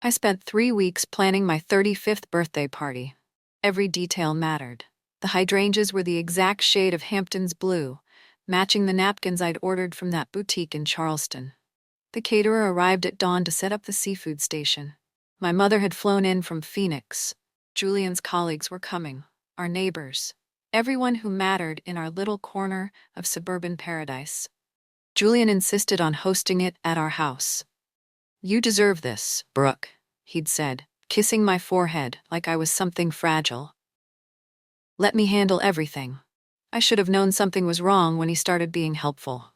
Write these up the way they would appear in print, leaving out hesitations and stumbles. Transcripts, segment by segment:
I spent 3 weeks planning my 35th birthday party. Every detail mattered. The hydrangeas were the exact shade of Hampton's blue, matching the napkins I'd ordered from that boutique in Charleston. The caterer arrived at dawn to set up the seafood station. My mother had flown in from Phoenix. Julian's colleagues were coming, our neighbors, everyone who mattered in our little corner of suburban paradise. Julian insisted on hosting it at our house. "You deserve this, Brooke," he'd said, kissing my forehead like I was something fragile. "Let me handle everything." I should have known something was wrong when he started being helpful.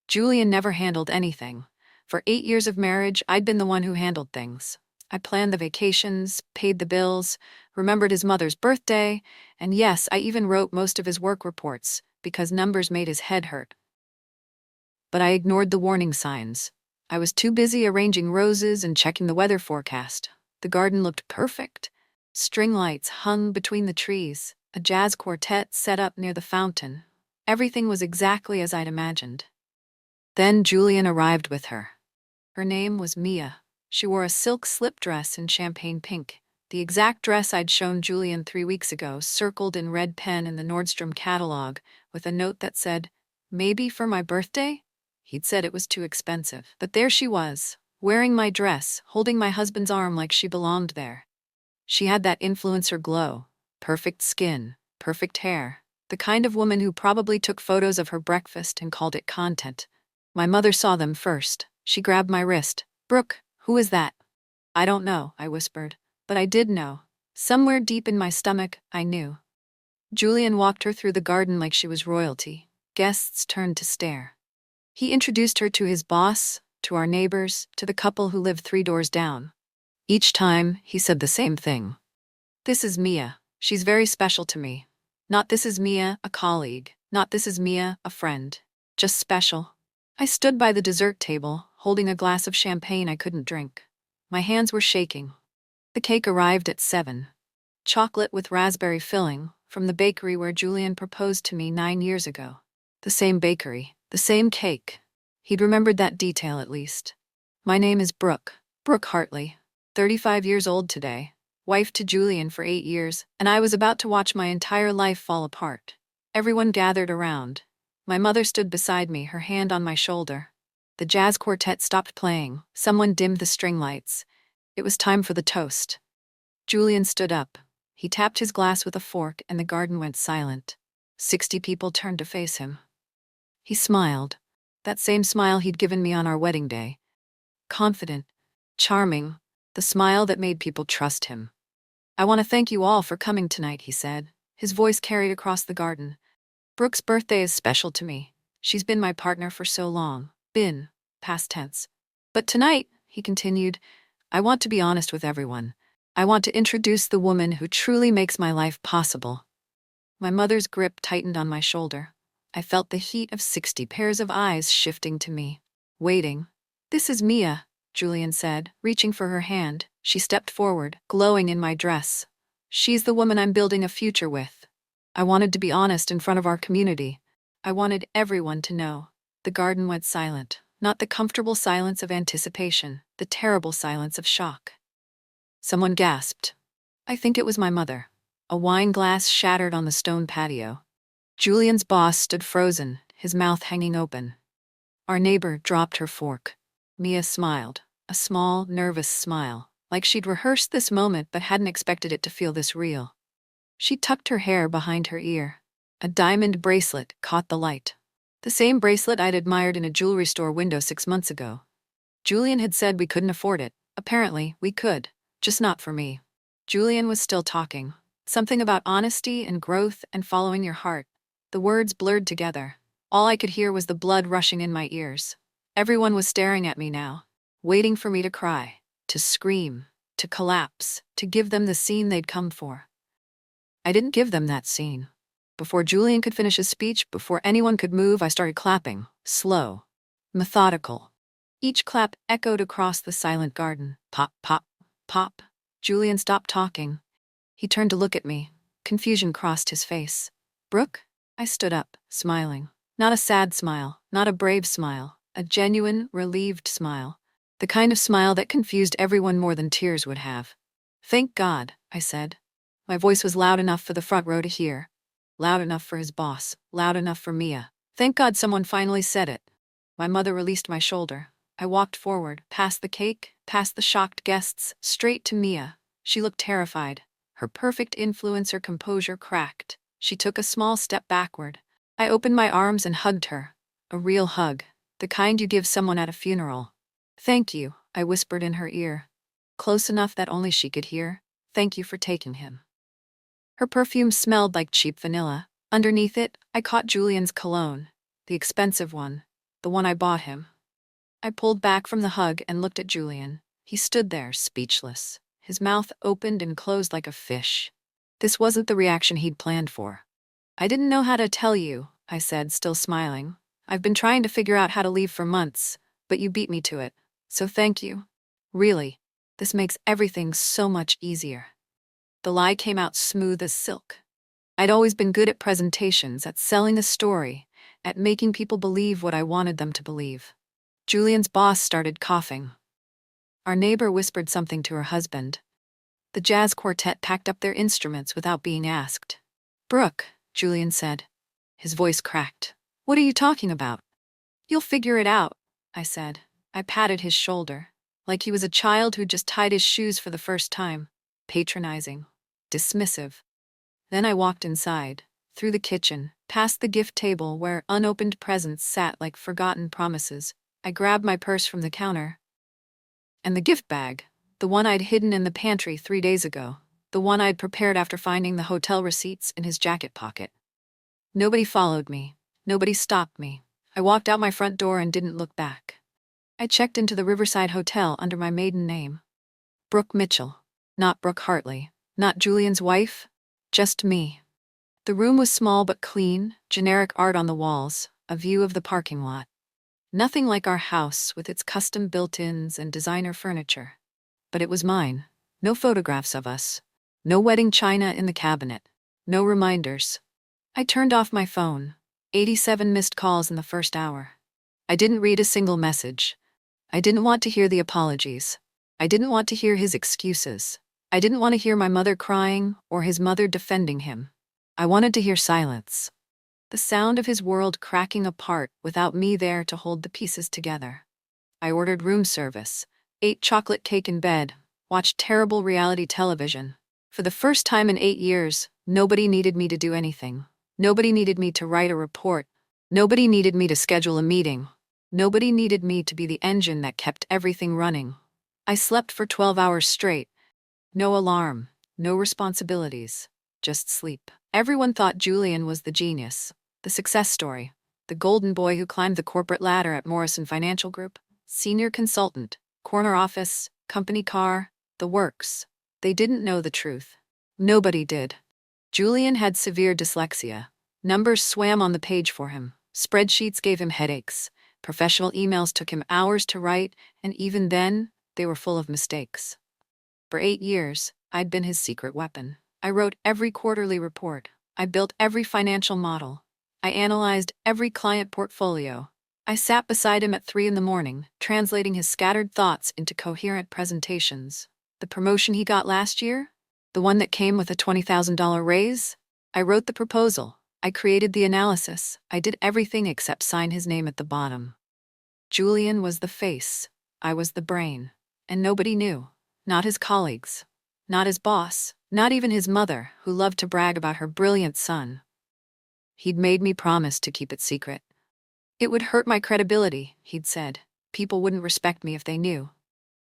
Julian never handled anything. For 8 years of marriage, I'd been the one who handled things. I planned the vacations, paid the bills, remembered his mother's birthday, and yes, I even wrote most of his work reports, because numbers made his head hurt. But I ignored the warning signs. I was too busy arranging roses and checking the weather forecast. The garden looked perfect. String lights hung between the trees, a jazz quartet set up near the fountain. Everything was exactly as I'd imagined. Then Julian arrived with her. Her name was Mia. She wore a silk slip dress in champagne pink, the exact dress I'd shown Julian 3 weeks ago, circled in red pen in the Nordstrom catalog, with a note that said, "Maybe for my birthday?" He'd said it was too expensive. But there she was, wearing my dress, holding my husband's arm like she belonged there. She had that influencer glow, perfect skin, perfect hair, the kind of woman who probably took photos of her breakfast and called it content. My mother saw them first. She grabbed my wrist. "Brooke, who is that?" "I don't know," I whispered. But I did know. Somewhere deep in my stomach, I knew. Julian walked her through the garden like she was royalty. Guests turned to stare. He introduced her to his boss, to our neighbors, to the couple who lived 3 doors down. Each time, he said the same thing. "This is Mia. She's very special to me. Not this is Mia, a colleague. Not this is Mia, a friend. Just special." I stood by the dessert table, holding a glass of champagne I couldn't drink. My hands were shaking. The cake arrived at 7. Chocolate with raspberry filling, from the bakery where Julian proposed to me 9 years ago. The same bakery, the same cake. He'd remembered that detail at least. "My name is Brooke Hartley, 35 years old today, wife to Julian for 8 years, and I was about to watch my entire life fall apart." Everyone gathered around. My mother stood beside me, her hand on my shoulder. The jazz quartet stopped playing. Someone dimmed the string lights. It was time for the toast. Julian stood up. He tapped his glass with a fork and the garden went silent. 60 people turned to face him. He smiled. That same smile he'd given me on our wedding day. Confident, charming, the smile that made people trust him. "I want to thank you all for coming tonight," he said. His voice carried across the garden. "Brooke's birthday is special to me. She's been my partner for so long. Been, past tense. But tonight," he continued, "I want to be honest with everyone. I want to introduce the woman who truly makes my life possible." My mother's grip tightened on my shoulder. I felt the heat of 60 pairs of eyes shifting to me, waiting. "This is Mia," Julian said, reaching for her hand. She stepped forward, glowing in my dress. "She's the woman I'm building a future with." I wanted to be honest in front of our community. I wanted everyone to know. The garden went silent, not the comfortable silence of anticipation, the terrible silence of shock. Someone gasped. I think it was my mother. A wine glass shattered on the stone patio. Julian's boss stood frozen, his mouth hanging open. Our neighbor dropped her fork. Mia smiled, a small, nervous smile, like she'd rehearsed this moment but hadn't expected it to feel this real. She tucked her hair behind her ear. A diamond bracelet caught the light. The same bracelet I'd admired in a jewelry store window 6 months ago. Julian had said we couldn't afford it. Apparently, we could, just not for me. Julian was still talking. Something about honesty and growth and following your heart. The words blurred together. All I could hear was the blood rushing in my ears. Everyone was staring at me now, waiting for me to cry, to scream, to collapse, to give them the scene they'd come for. I didn't give them that scene. Before Julian could finish his speech, before anyone could move, I started clapping, slow, methodical. Each clap echoed across the silent garden. Pop, pop, pop. Julian stopped talking. He turned to look at me. Confusion crossed his face. "Brooke?" I stood up, smiling. Not a sad smile, not a brave smile, a genuine, relieved smile. The kind of smile that confused everyone more than tears would have. "Thank God," I said. My voice was loud enough for the front row to hear. Loud enough for his boss. Loud enough for Mia. Thank God someone finally said it. My mother released my shoulder. I walked forward, past the cake, past the shocked guests, straight to Mia. She looked terrified. Her perfect influencer composure cracked. She took a small step backward. I opened my arms and hugged her. A real hug. The kind you give someone at a funeral. "Thank you," I whispered in her ear. Close enough that only she could hear. "Thank you for taking him." Her perfume smelled like cheap vanilla. Underneath it, I caught Julian's cologne. The expensive one. The one I bought him. I pulled back from the hug and looked at Julian. He stood there, speechless. His mouth opened and closed like a fish. This wasn't the reaction he'd planned for. "I didn't know how to tell you," I said, still smiling. "I've been trying to figure out how to leave for months, but you beat me to it. So thank you. Really, this makes everything so much easier." The lie came out smooth as silk. I'd always been good at presentations, at selling a story, at making people believe what I wanted them to believe. Julian's boss started coughing. Our neighbor whispered something to her husband. The jazz quartet packed up their instruments without being asked. "Brooke," Julian said. His voice cracked. "What are you talking about?" "You'll figure it out," I said. I patted his shoulder, like he was a child who'd just tied his shoes for the first time. Patronizing. Dismissive. Then I walked inside, through the kitchen, past the gift table where unopened presents sat like forgotten promises. I grabbed my purse from the counter. And the gift bag, the one I'd hidden in the pantry 3 days ago, the one I'd prepared after finding the hotel receipts in his jacket pocket. Nobody followed me. Nobody stopped me. I walked out my front door and didn't look back. I checked into the Riverside Hotel under my maiden name. Brooke Mitchell. Not Brooke Hartley. Not Julian's wife. Just me. The room was small but clean, generic art on the walls, a view of the parking lot. Nothing like our house with its custom built-ins and designer furniture. But it was mine. No photographs of us. No wedding china in the cabinet. No reminders. I turned off my phone. 87 missed calls in the first hour. I didn't read a single message. I didn't want to hear the apologies. I didn't want to hear his excuses. I didn't want to hear my mother crying or his mother defending him. I wanted to hear silence. The sound of his world cracking apart without me there to hold the pieces together. I ordered room service, ate chocolate cake in bed, watched terrible reality television. For the first time in 8 years, nobody needed me to do anything. Nobody needed me to write a report. Nobody needed me to schedule a meeting. Nobody needed me to be the engine that kept everything running. I slept for 12 hours straight. No alarm, no responsibilities, just sleep. Everyone thought Julian was the genius, the success story, the golden boy who climbed the corporate ladder at Morrison Financial Group, senior consultant, corner office, company car, the works. They didn't know the truth. Nobody did. Julian had severe dyslexia. Numbers swam on the page for him. Spreadsheets gave him headaches. Professional emails took him hours to write, and even then, they were full of mistakes. For 8 years, I'd been his secret weapon. I wrote every quarterly report. I built every financial model. I analyzed every client portfolio. I sat beside him at 3 a.m, translating his scattered thoughts into coherent presentations. The promotion he got last year? The one that came with a $20,000 raise? I wrote the proposal. I created the analysis. I did everything except sign his name at the bottom. Julian was the face. I was the brain. And nobody knew. Not his colleagues. Not his boss. Not even his mother, who loved to brag about her brilliant son. He'd made me promise to keep it secret. It would hurt my credibility, he'd said. People wouldn't respect me if they knew.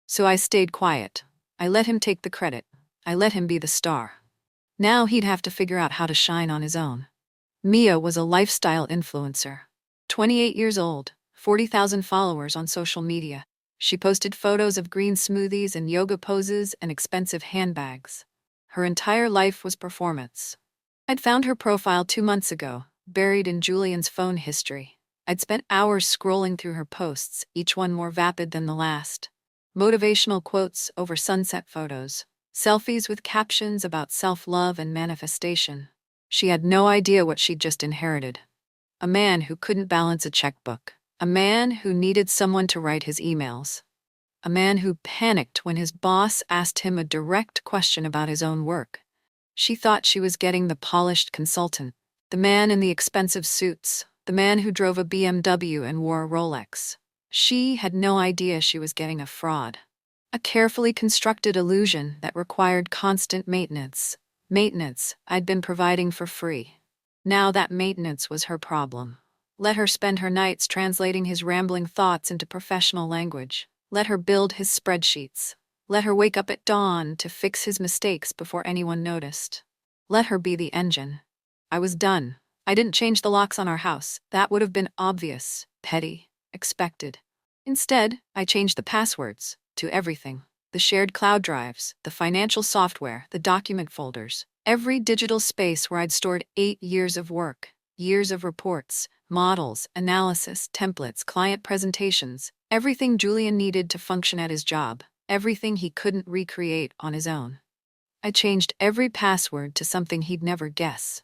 So I stayed quiet. I let him take the credit. I let him be the star. Now he'd have to figure out how to shine on his own. Mia was a lifestyle influencer. 28 years old, 40,000 followers on social media. She posted photos of green smoothies and yoga poses and expensive handbags. Her entire life was performance. I'd found her profile 2 months ago, buried in Julian's phone history. I'd spent hours scrolling through her posts, each one more vapid than the last. Motivational quotes over sunset photos. Selfies with captions about self-love and manifestation. She had no idea what she'd just inherited. A man who couldn't balance a checkbook. A man who needed someone to write his emails. A man who panicked when his boss asked him a direct question about his own work. She thought she was getting the polished consultant, the man in the expensive suits, the man who drove a BMW and wore a Rolex. She had no idea she was getting a fraud. A carefully constructed illusion that required constant maintenance. Maintenance I'd been providing for free. Now that maintenance was her problem. Let her spend her nights translating his rambling thoughts into professional language. Let her build his spreadsheets. Let her wake up at dawn to fix his mistakes before anyone noticed. Let her be the engine. I was done. I didn't change the locks on our house. That would have been obvious, petty, expected. Instead, I changed the passwords to everything. The shared cloud drives, the financial software, the document folders, every digital space where I'd stored 8 years of work, years of reports, models, analysis, templates, client presentations, everything Julian needed to function at his job, everything he couldn't recreate on his own. I changed every password to something he'd never guess.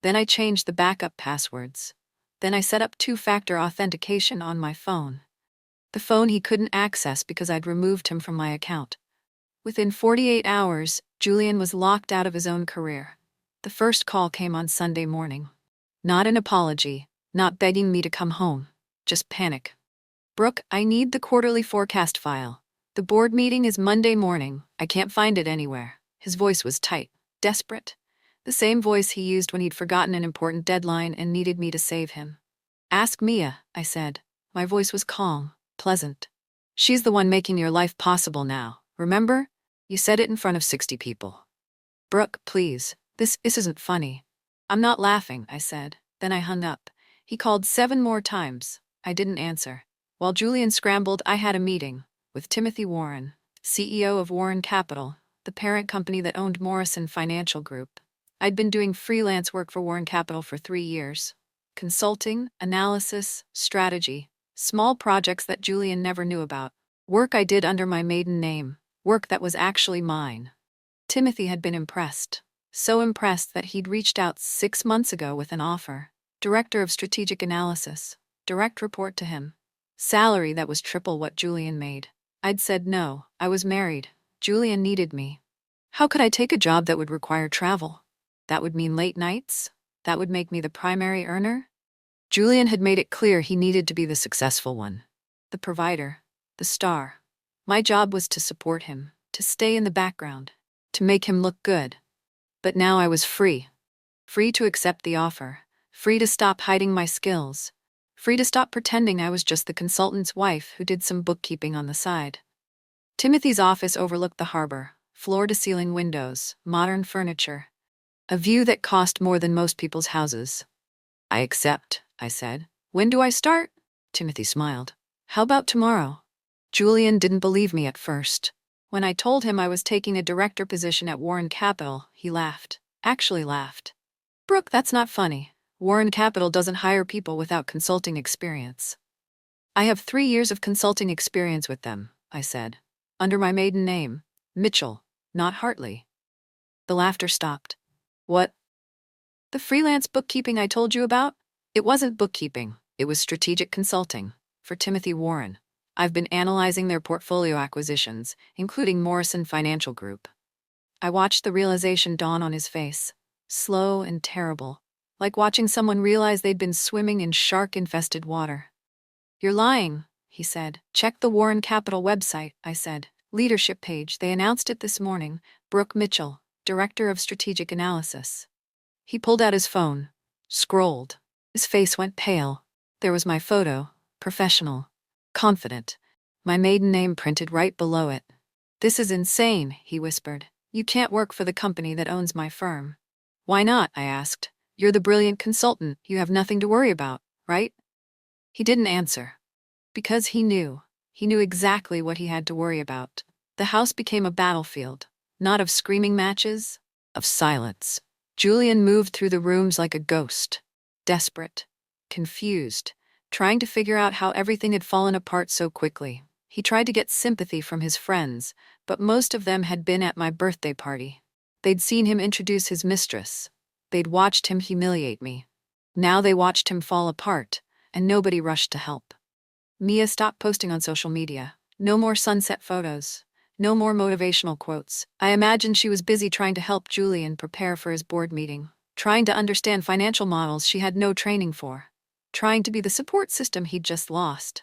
Then I changed the backup passwords. Then I set up 2-factor authentication on my phone. The phone he couldn't access because I'd removed him from my account. Within 48 hours, Julian was locked out of his own career. The first call came on Sunday morning. Not an apology, not begging me to come home, just panic. Brooke, I need the quarterly forecast file. The board meeting is Monday morning. I can't find it anywhere. His voice was tight, desperate. The same voice he used when he'd forgotten an important deadline and needed me to save him. Ask Mia, I said. My voice was calm, pleasant. She's the one making your life possible now, remember? You said it in front of 60 people. Brooke, please, this isn't funny. I'm not laughing, I said. Then I hung up. He called 7 more times. I didn't answer. While Julian scrambled, I had a meeting with Timothy Warren, CEO of Warren Capital, the parent company that owned Morrison Financial Group. I'd been doing freelance work for Warren Capital for 3 years. Consulting, analysis, strategy, small projects that Julian never knew about. Work I did under my maiden name, work that was actually mine. Timothy had been impressed. So impressed that he'd reached out 6 months ago with an offer. Director of Strategic Analysis. Direct report to him. Salary that was triple what Julian made. I'd said no, I was married. Julian needed me. How could I take a job that would require travel? That would mean late nights? That would make me the primary earner? Julian had made it clear he needed to be the successful one. The provider. The star. My job was to support him, to stay in the background, to make him look good. But now I was free. Free to accept the offer. Free to stop hiding my skills. Free to stop pretending I was just the consultant's wife who did some bookkeeping on the side. Timothy's office overlooked the harbor, floor-to-ceiling windows, modern furniture. A view that cost more than most people's houses. I accept, I said. When do I start? Timothy smiled. How about tomorrow? Julian didn't believe me at first. When I told him I was taking a director position at Warren Capital, he laughed. Actually laughed. Brooke, that's not funny. Warren Capital doesn't hire people without consulting experience. I have 3 years of consulting experience with them, I said. Under my maiden name, Mitchell, not Hartley. The laughter stopped. What? The freelance bookkeeping I told you about? It wasn't bookkeeping, it was strategic consulting, for Timothy Warren. I've been analyzing their portfolio acquisitions, including Morrison Financial Group. I watched the realization dawn on his face. Slow and terrible. Like watching someone realize they'd been swimming in shark-infested water. You're lying, he said. Check the Warren Capital website, I said. Leadership page, they announced it this morning. Brooke Mitchell, Director of Strategic Analysis. He pulled out his phone. Scrolled. His face went pale. There was my photo. Professional. Confident. My maiden name printed right below it. This is insane, he whispered. You can't work for the company that owns my firm. Why not? I asked. You're the brilliant consultant. You have nothing to worry about, right? He didn't answer. Because he knew. He knew exactly what he had to worry about. The house became a battlefield. Not of screaming matches, of silence. Julian moved through the rooms like a ghost. Desperate. Confused. Trying to figure out how everything had fallen apart so quickly. He tried to get sympathy from his friends, but most of them had been at my birthday party. They'd seen him introduce his mistress. They'd watched him humiliate me. Now they watched him fall apart, and nobody rushed to help. Mia stopped posting on social media. No more sunset photos. No more motivational quotes. I imagined she was busy trying to help Julian prepare for his board meeting, trying to understand financial models she had no training for, trying to be the support system he'd just lost.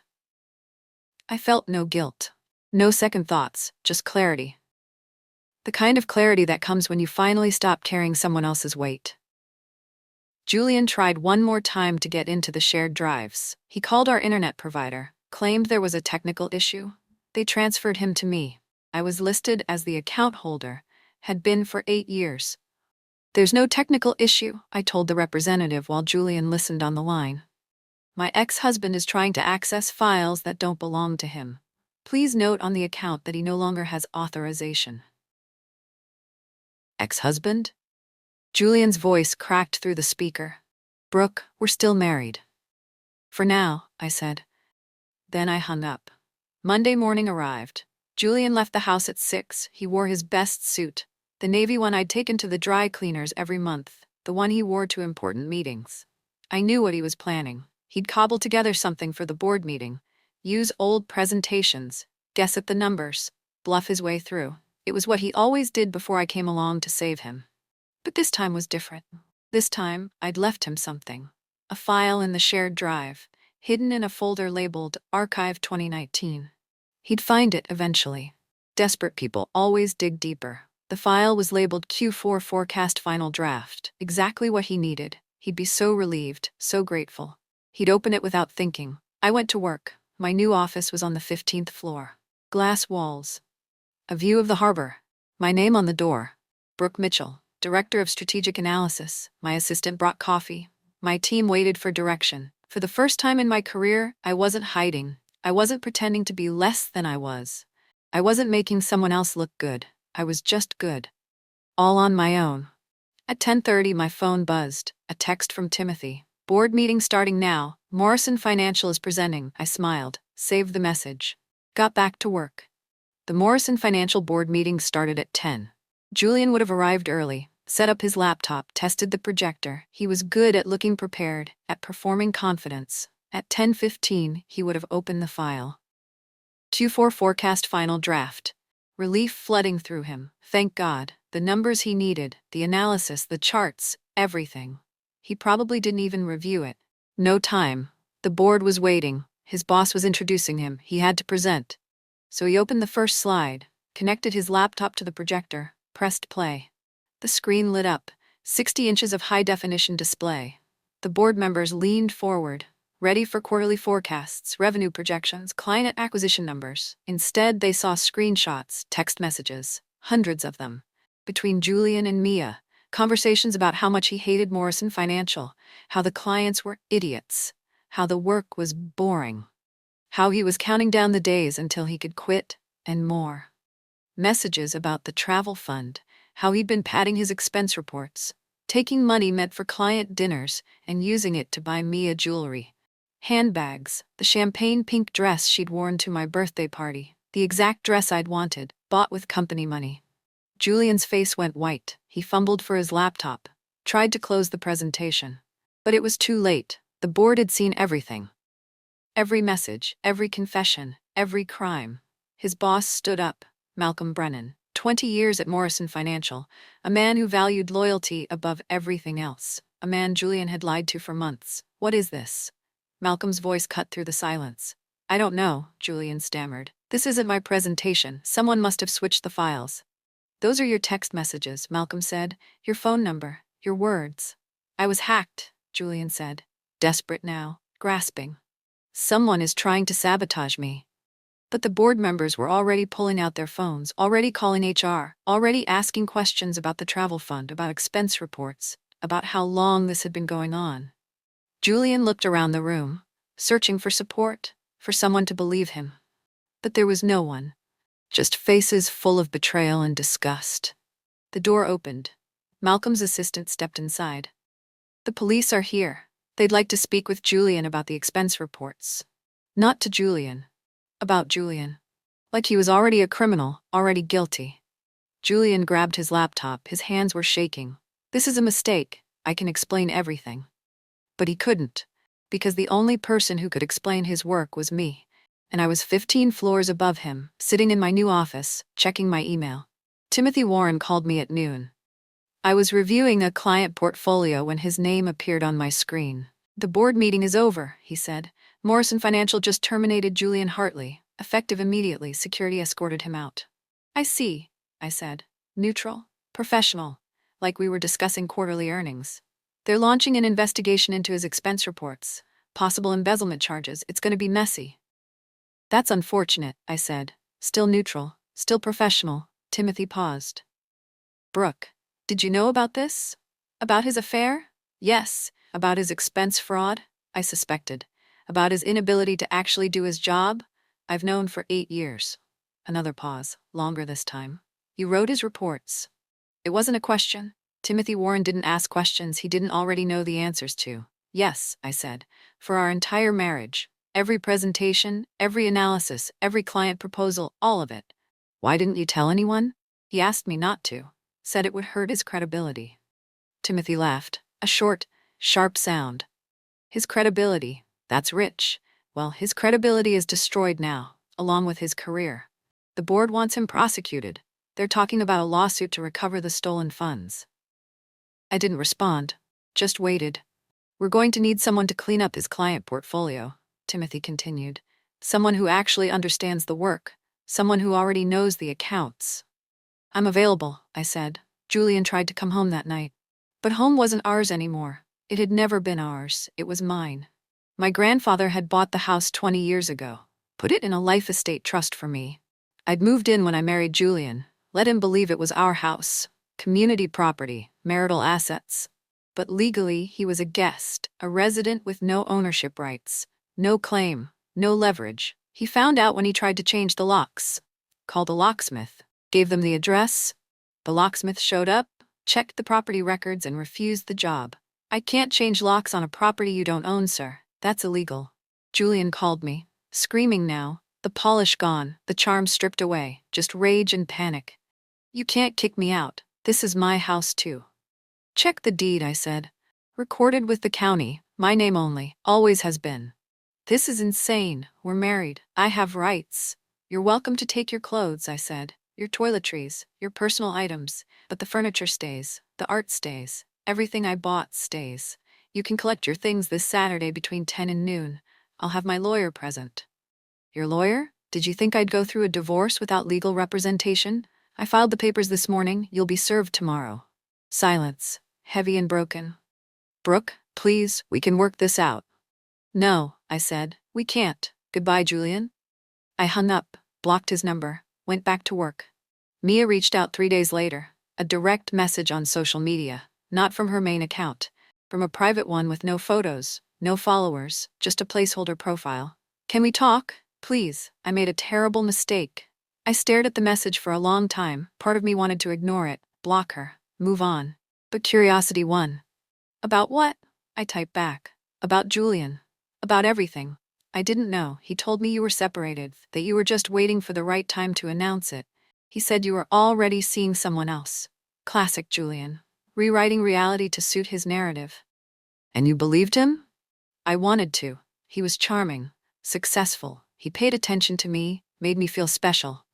I felt no guilt. No second thoughts, just clarity. The kind of clarity that comes when you finally stop carrying someone else's weight. Julian tried one more time to get into the shared drives. He called our internet provider, claimed there was a technical issue. They transferred him to me. I was listed as the account holder, had been for 8 years. There's no technical issue, I told the representative while Julian listened on the line. My ex-husband is trying to access files that don't belong to him. Please note on the account that he no longer has authorization. Ex-husband? Julian's voice cracked through the speaker. Brooke, we're still married. For now, I said. Then I hung up. Monday morning arrived. Julian left the house at 6. He wore his best suit, the navy one I'd taken to the dry cleaners every month, the one he wore to important meetings. I knew what he was planning. He'd cobble together something for the board meeting, use old presentations, guess at the numbers, bluff his way through. It was what he always did before I came along to save him. But this time was different. This time, I'd left him something. A file in the shared drive, hidden in a folder labeled Archive 2019. He'd find it eventually. Desperate people always dig deeper. The file was labeled Q4 Forecast Final Draft, exactly what he needed. He'd be so relieved, so grateful. He'd open it without thinking. I went to work. My new office was on the 15th floor. Glass walls. A view of the harbor. My name on the door. Brooke Mitchell, Director of Strategic Analysis. My assistant brought coffee. My team waited for direction. For the first time in my career, I wasn't hiding. I wasn't pretending to be less than I was. I wasn't making someone else look good. I was just good. All on my own. At 10:30, my phone buzzed. A text from Timothy. Board meeting starting now. Morrison Financial is presenting. I smiled. Saved the message. Got back to work. The Morrison Financial board meeting started at 10. Julian would have arrived early, set up his laptop, tested the projector. He was good at looking prepared, at performing confidence. At 10:15, he would have opened the file. Q4 Forecast Final Draft. Relief flooding through him. Thank God. The numbers he needed, the analysis, the charts, everything. He probably didn't even review it. No time. The board was waiting. His boss was introducing him. He had to present. So he opened the first slide, connected his laptop to the projector, pressed play. The screen lit up, 60 inches of high-definition display. The board members leaned forward, ready for quarterly forecasts, revenue projections, client acquisition numbers. Instead, they saw screenshots, text messages, hundreds of them. Between Julian and Mia, conversations about how much he hated Morrison Financial, how the clients were idiots, how the work was boring, how he was counting down the days until he could quit, and more. Messages about the travel fund, how he'd been padding his expense reports, taking money meant for client dinners and using it to buy Mia jewelry. Handbags, the champagne pink dress she'd worn to my birthday party, the exact dress I'd wanted, bought with company money. Julian's face went white. He fumbled for his laptop, tried to close the presentation. But it was too late. The board had seen everything. Every message, every confession, every crime. His boss stood up, Malcolm Brennan, 20 years at Morrison Financial, a man who valued loyalty above everything else, a man Julian had lied to for months. What is this? Malcolm's voice cut through the silence. I don't know, Julian stammered. This isn't my presentation. Someone must have switched the files. Those are your text messages, Malcolm said. Your phone number, your words. I was hacked, Julian said. Desperate now, grasping. Someone is trying to sabotage me. But the board members were already pulling out their phones, already calling HR, already asking questions about the travel fund, about expense reports, about how long this had been going on. Julian looked around the room, searching for support, for someone to believe him. But there was no one. Just faces full of betrayal and disgust. The door opened. Malcolm's assistant stepped inside. The police are here. They'd like to speak with Julian about the expense reports. Not to Julian. About Julian. Like he was already a criminal, already guilty. Julian grabbed his laptop. His hands were shaking. This is a mistake. I can explain everything. But he couldn't, because the only person who could explain his work was me. and I was 15 floors above him, sitting in my new office, checking my email. Timothy Warren called me at noon. I was reviewing a client portfolio when his name appeared on my screen. "The board meeting is over," he said. "Morrison Financial just terminated Julian Hartley. Effective immediately, security escorted him out." "I see," I said. "Neutral? Professional? Like we were discussing quarterly earnings. They're launching an investigation into his expense reports. Possible embezzlement charges. It's going to be messy." "That's unfortunate," I said. "Still neutral, still professional." Timothy paused. "Brooke, did you know about this? About his affair?" "Yes." "About his expense fraud?" I suspected. "About his inability to actually do his job?" "I've known for 8 years." Another pause, longer this time. "You wrote his reports." It wasn't a question. Timothy Warren didn't ask questions he didn't already know the answers to. "Yes," I said. "For our entire marriage. Every presentation, every analysis, every client proposal, all of it." "Why didn't you tell anyone?" "He asked me not to. Said it would hurt his credibility." Timothy laughed, a short, sharp sound. "His credibility, that's rich. Well, his credibility is destroyed now, along with his career. The board wants him prosecuted. They're talking about a lawsuit to recover the stolen funds." I didn't respond, just waited. "We're going to need someone to clean up his client portfolio," Timothy continued. "Someone who actually understands the work. Someone who already knows the accounts." "I'm available," I said. Julian tried to come home that night. But home wasn't ours anymore. It had never been ours. It was mine. My grandfather had bought the house 20 years ago, put it in a life estate trust for me. I'd moved in when I married Julian, let him believe it was our house, community property, marital assets. But legally, he was a guest, a resident with no ownership rights, no claim, no leverage. He found out when he tried to change the locks. Called a locksmith, gave them the address. The locksmith showed up, checked the property records, and refused the job. "I can't change locks on a property you don't own, sir. That's illegal." Julian called me, screaming now, the polish gone, the charm stripped away, just rage and panic. "You can't kick me out. This is my house too." "Check the deed," I said. "Recorded with the county, my name only, always has been." "This is insane. We're married. I have rights." "You're welcome to take your clothes," I said. "Your toiletries, your personal items, but the furniture stays, the art stays, everything I bought stays. You can collect your things this Saturday between 10 and noon. I'll have my lawyer present." "Your lawyer? Did you think I'd go through a divorce without legal representation?" "I filed the papers this morning. You'll be served tomorrow." Silence, heavy and broken. "Brooke, please, we can work this out." "No," I said, "we can't. Goodbye, Julian." I hung up, blocked his number, went back to work. Mia reached out 3 days later, a direct message on social media, not from her main account, from a private one with no photos, no followers, just a placeholder profile. "Can we talk? Please, I made a terrible mistake." I stared at the message for a long time. Part of me wanted to ignore it, block her, move on. But curiosity won. "About what?" I typed back. "About Julian. About everything. I didn't know. He told me you were separated, that you were just waiting for the right time to announce it. He said you were already seeing someone else." Classic Julian. Rewriting reality to suit his narrative. "And you believed him?" I wanted to. He was charming, successful. He paid attention to me, made me feel special.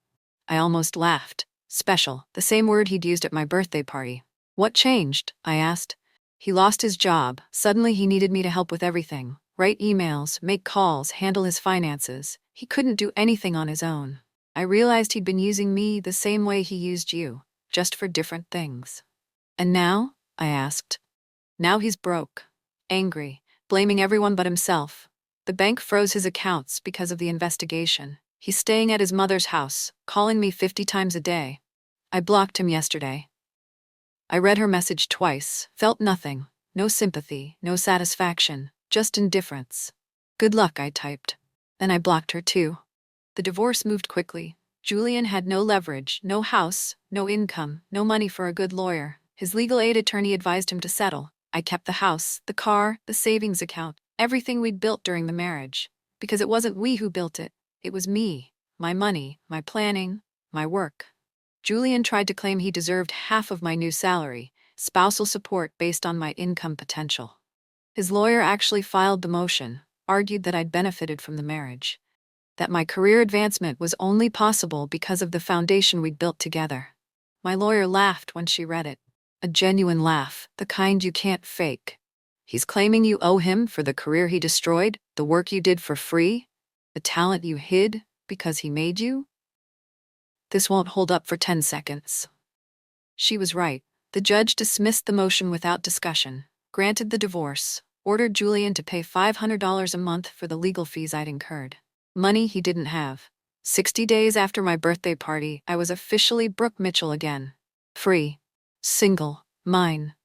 I almost laughed. Special, the same word he'd used at my birthday party. "What changed?" I asked. "He lost his job. Suddenly he needed me to help with everything. Write emails, make calls, handle his finances. He couldn't do anything on his own. I realized he'd been using me the same way he used you, just for different things." "And now?" I asked. "Now he's broke. Angry, blaming everyone but himself. The bank froze his accounts because of the investigation. He's staying at his mother's house, calling me 50 times a day. I blocked him yesterday." I read her message twice, felt nothing. No sympathy, no satisfaction, just indifference. "Good luck," I typed. Then I blocked her too. The divorce moved quickly. Julian had no leverage, no house, no income, no money for a good lawyer. His legal aid attorney advised him to settle. I kept the house, the car, the savings account, everything we'd built during the marriage. Because it wasn't we who built it. It was me, my money, my planning, my work. Julian tried to claim he deserved half of my new salary, spousal support based on my income potential. His lawyer actually filed the motion, argued that I'd benefited from the marriage. that my career advancement was only possible because of the foundation we'd built together. My lawyer laughed when she read it. A genuine laugh, the kind you can't fake. He's claiming you owe him for the career he destroyed, the work you did for free, the talent you hid because he made you? This won't hold up for 10 seconds. She was right. The judge dismissed the motion without discussion, granted the divorce, ordered Julian to pay $500 a month for the legal fees I'd incurred. Money he didn't have. 60 days after my birthday party, I was officially Brooke Mitchell again. Free. Single. Mine.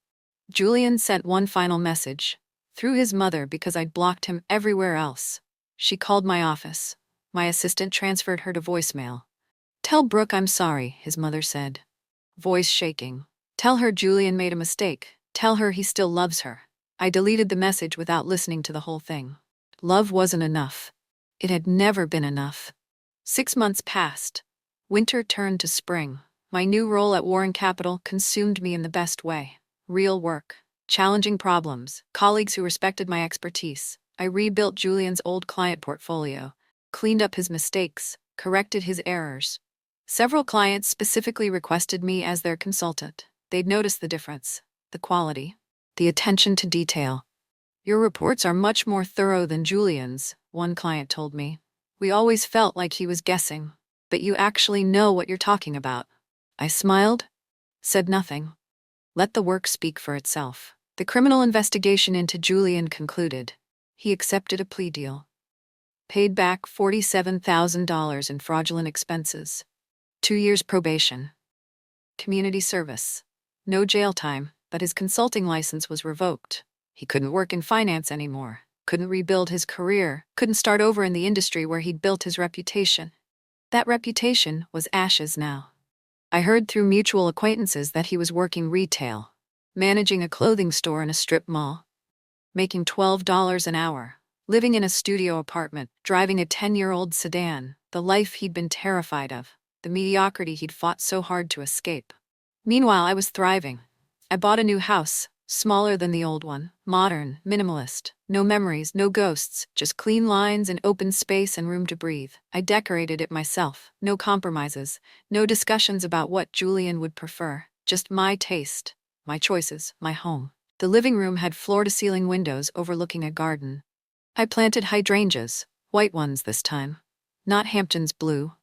Julian sent one final message, through his mother because I'd blocked him everywhere else. She called my office. My assistant transferred her to voicemail. "Tell Brooke I'm sorry," his mother said, voice shaking. "Tell her Julian made a mistake. Tell her he still loves her." I deleted the message without listening to the whole thing. Love wasn't enough. It had never been enough. 6 months passed. Winter turned to spring. My new role at Warren Capital consumed me in the best way. Real work, challenging problems, colleagues who respected my expertise. I rebuilt Julian's old client portfolio, cleaned up his mistakes, corrected his errors. Several clients specifically requested me as their consultant. They'd noticed the difference, the quality, the attention to detail. "Your reports are much more thorough than Julian's," one client told me. "We always felt like he was guessing, but you actually know what you're talking about." I smiled, said nothing. Let the work speak for itself. The criminal investigation into Julian concluded. He accepted a plea deal. Paid back $47,000 in fraudulent expenses. 2 years probation. Community service. No jail time, but his consulting license was revoked. He couldn't work in finance anymore, couldn't rebuild his career, couldn't start over in the industry where he'd built his reputation. That reputation was ashes now. I heard through mutual acquaintances that he was working retail, managing a clothing store in a strip mall, making $12 an hour, living in a studio apartment, driving a 10-year-old sedan, the life he'd been terrified of, the mediocrity he'd fought so hard to escape. Meanwhile, I was thriving. I bought a new house, smaller than the old one, modern, minimalist, no memories, no ghosts, just clean lines and open space and room to breathe. I decorated it myself, no compromises, no discussions about what Julian would prefer, just my taste, my choices, my home. The living room had floor-to-ceiling windows overlooking a garden. I planted hydrangeas, white ones this time, not Hampton's blue.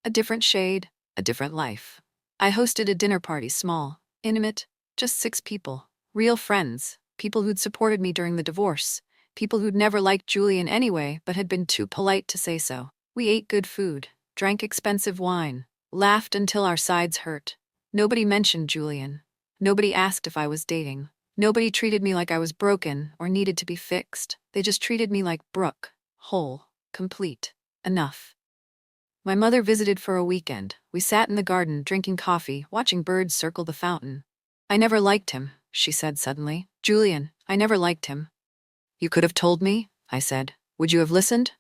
A different shade, a different life. I hosted a dinner party, small, intimate, just 6 people. Real friends, people who'd supported me during the divorce, people who'd never liked Julian anyway but had been too polite to say so. We ate good food, drank expensive wine, laughed until our sides hurt. Nobody mentioned Julian. Nobody asked if I was dating. Nobody treated me like I was broken or needed to be fixed. They just treated me like Brooke, whole, complete, enough. My mother visited for a weekend. We sat in the garden drinking coffee, watching birds circle the fountain. "I never liked him," she said suddenly. "Julian, I never liked him." "You could have told me," I said. "Would you have listened?"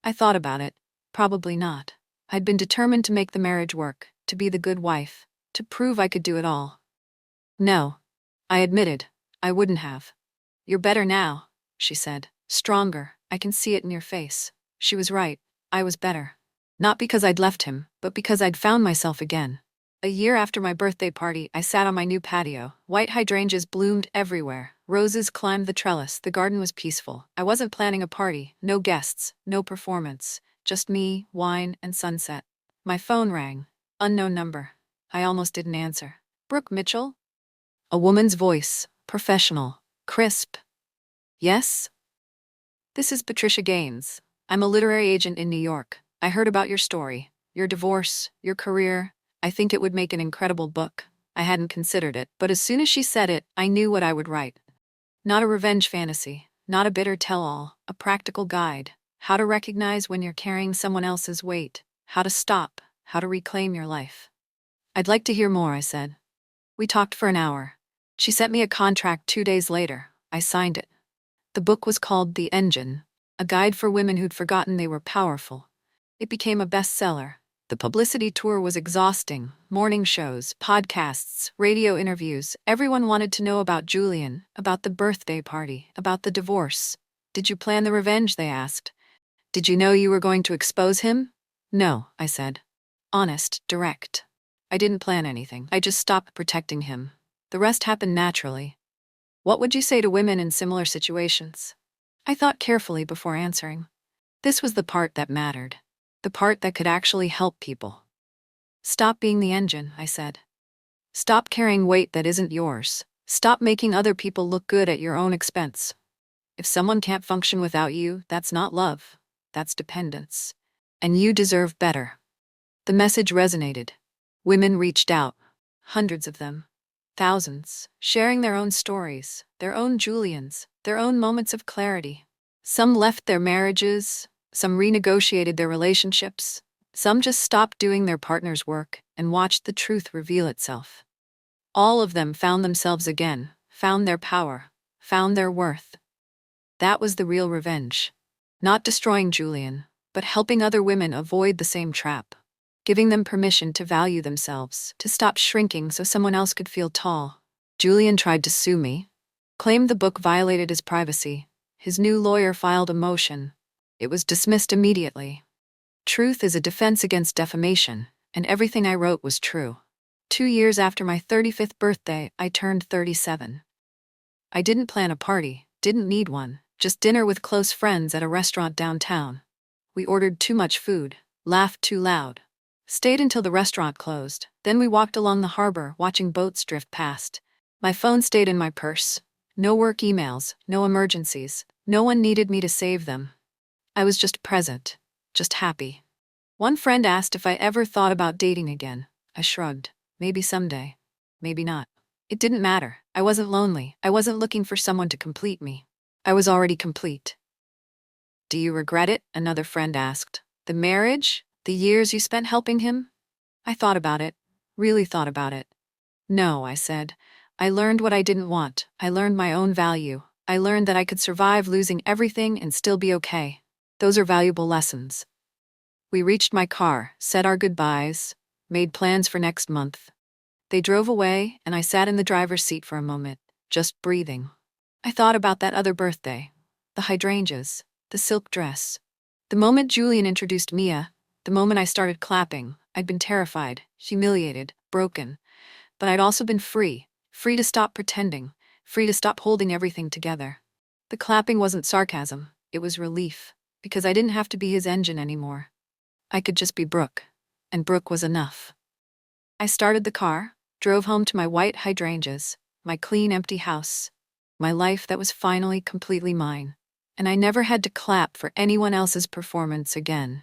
I thought about it. Probably not. I'd been determined to make the marriage work, to be the good wife, to prove I could do it all. "No," I admitted. "I wouldn't have." "You're better now," she said. "Stronger. I can see it in your face." She was right. I was better. Not because I'd left him, but because I'd found myself again. A year after my birthday party, I sat on my new patio. White hydrangeas bloomed everywhere. Roses climbed the trellis. The garden was peaceful. I wasn't planning a party. No guests. No performance. Just me, wine, and sunset. My phone rang. Unknown number. I almost didn't answer. "Brooke Mitchell?" A woman's voice. Professional. Crisp. "Yes?" "This is Patricia Gaines. I'm a literary agent in New York. I heard about your story, your divorce, your career. I think it would make an incredible book." I hadn't considered it, but as soon as she said it, I knew what I would write. Not a revenge fantasy, not a bitter tell-all, a practical guide. How to recognize when you're carrying someone else's weight, how to stop, how to reclaim your life. "I'd like to hear more," I said. We talked for an hour. She sent me a contract 2 days later. I signed it. The book was called The Engine, a guide for women who'd forgotten they were powerful. It became a bestseller. The publicity tour was exhausting. Morning shows, podcasts, radio interviews. Everyone wanted to know about Julian, about the birthday party, about the divorce. "Did you plan the revenge?" they asked. Did you know you were going to expose him? No, I said. Honest, direct. I didn't plan anything. I just stopped protecting him. The rest happened naturally. What would you say to women in similar situations? I thought carefully before answering. This was the part that mattered. The part that could actually help people. Stop being the engine, I said. Stop carrying weight that isn't yours. Stop making other people look good at your own expense. If someone can't function without you, that's not love. That's dependence. And you deserve better. The message resonated. Women reached out. Hundreds of them. Thousands. Sharing their own stories, their own Julians, their own moments of clarity. Some left their marriages. Some renegotiated their relationships. Some just stopped doing their partner's work and watched the truth reveal itself. All of them found themselves again, found their power, found their worth. That was the real revenge. Not destroying Julian, but helping other women avoid the same trap. Giving them permission to value themselves, to stop shrinking so someone else could feel tall. Julian tried to sue me, claimed the book violated his privacy. His new lawyer filed a motion. It was dismissed immediately. Truth is a defense against defamation, and everything I wrote was true. 2 years after my 35th birthday, I turned 37. I didn't plan a party, didn't need one, just dinner with close friends at a restaurant downtown. We ordered too much food, laughed too loud. Stayed until the restaurant closed, then we walked along the harbor watching boats drift past. My phone stayed in my purse. No work emails, no emergencies. No one needed me to save them. I was just present, just happy. One friend asked if I ever thought about dating again. I shrugged. Maybe someday. Maybe not. It didn't matter. I wasn't lonely. I wasn't looking for someone to complete me. I was already complete. Do you regret it? Another friend asked. The marriage? The years you spent helping him? I thought about it. Really thought about it. No, I said. I learned what I didn't want. I learned my own value. I learned that I could survive losing everything and still be okay. Those are valuable lessons. We reached my car, said our goodbyes, made plans for next month. They drove away, and I sat in the driver's seat for a moment, just breathing. I thought about that other birthday. The hydrangeas, the silk dress. The moment Julian introduced Mia, the moment I started clapping, I'd been terrified, humiliated, broken. But I'd also been free to stop pretending, free to stop holding everything together. The clapping wasn't sarcasm, it was relief, because I didn't have to be his engine anymore. I could just be Brooke, and Brooke was enough. I started the car, drove home to my white hydrangeas, my clean empty house, my life that was finally completely mine, and I never had to clap for anyone else's performance again.